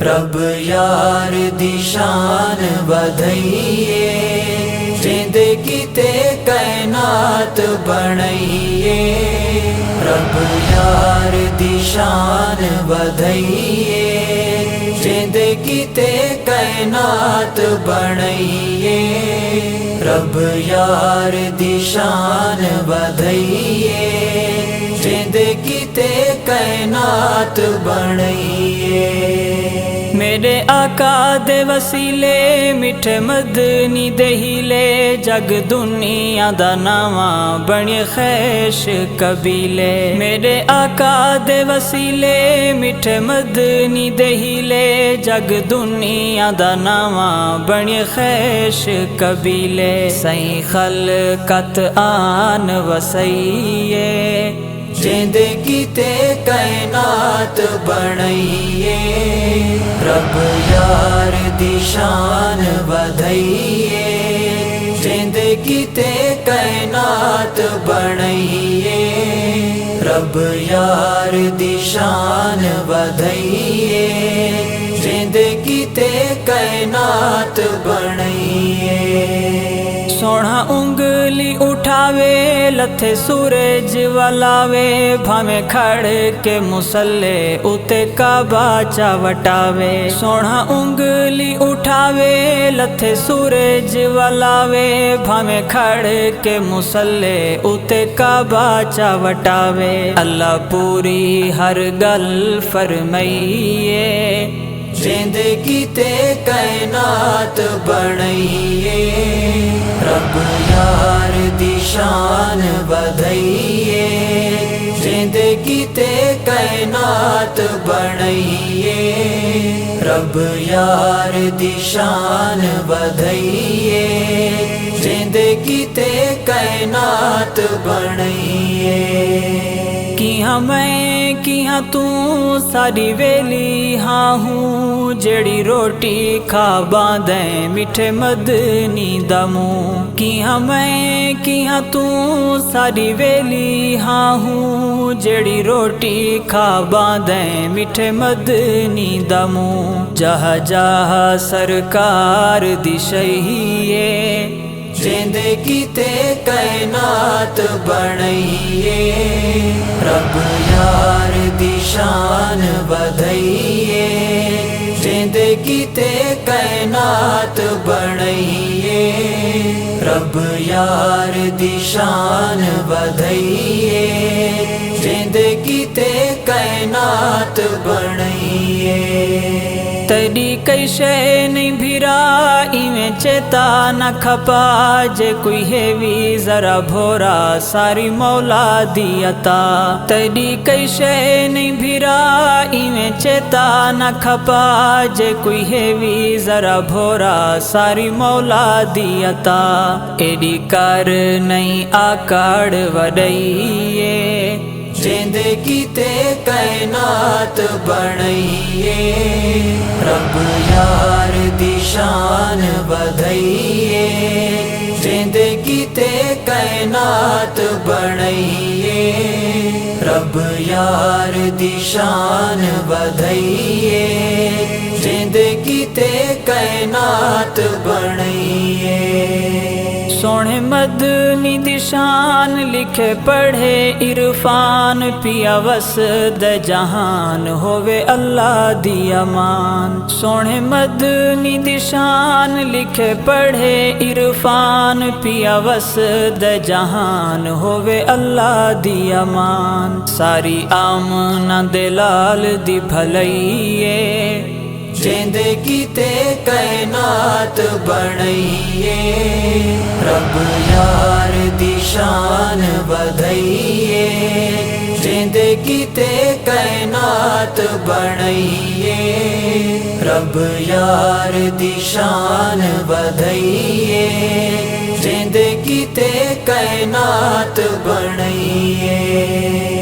رب یار دی شان بدھائیے جند کیتے کائنات بنائیے رب یار دی شان بدھائیے جند کیتے کائنات بنائیے رب یار دی شان بدھائیے جند کیتے کائنات بنائیے میرے آقا دے وسیلے میٹھے مدنی دے ہیلے جگ دنیا دا نواں بنے خیش قبیلے میرے آقا دے وسیلے میٹھے مدنی دے ہیلے جگ دنیا دا نواں بنے خیش قبیلے سائیں خلقت آن وسائیے جند کیتے کائنات بنائیے رب یار دی شان بدھائیے جند کیتے کائنات بنائیے رب یار دی شان بدھائیے جند کیتے کائنات بنائیے سونا انگلی اٹھاوے لتھے سورج ولاوے بھامے کھڑ کے مسلے اتے کعبہ چا وٹاوے سونا انگلی اٹھاوے لتھے سورج ولاوے بھامے کھڑ کے مسلے اتے کعبہ چا وٹاوے اللہ پوری ہر گل فرمائیے جند کیتے کائنات بنائیے رب یار دی شان بدھائیے جند کیتے کائنات بنائیے رب یار دی شان بدھائیے جند کیتے کائنات بنائیے کیاں میں کیاں تو ساری ویلی ہاں ہوں جڑی روٹی کھا باندھیں میٹھے مدنی دموں کیاں میں کیاں تو ساری ویلی ہاں ہوں جڑی روٹی کھا باندھیں میٹھے مدنی دموں جہاں جہاں سرکار دی شہیے جند کیتے کائنات بنائیے رب یار دی شان بدھائیے جند کیتے کائنات بنائیے رب یار دی شان بدھائیے جند کیتے کائنات بنائیے تیری کئی شے نہیں بھیرا ایویں چیتا نہ کھپا جے کوئی ہے وی ذرا بھورا ساری مولا دی عطا تیری کئی شے نہیں بھیرا ایویں چیتا نہ کھپا جے کوئی ہے وی ذرا بھورا ساری مولا دی عطا ایڈی کر نہیں آکڑ وڈائیے جند کیتے کائنات بنائیے رب یار دی شان بدھائیے جند کیتے کائنات بنائیے رب یار دی شان بدھائیے جند کیتے کائنات بنائیے سونے مدنی دی شان لکھے پڑھے عرفان پیا وسد جہان ہووے اللہ دی امان سونے مدنی دی شان لکھے پڑھے عرفان پیا وسد جہان ہووے اللہ دی امان ساری آمنہ دلال دی بھلائیے جند کیتے کائنات بنائیے رب یار دی شان بدھائیے جند کیتے کائنات بنائیے رب یار دی شان بدھائیے جند کیتے کائنات بنائیے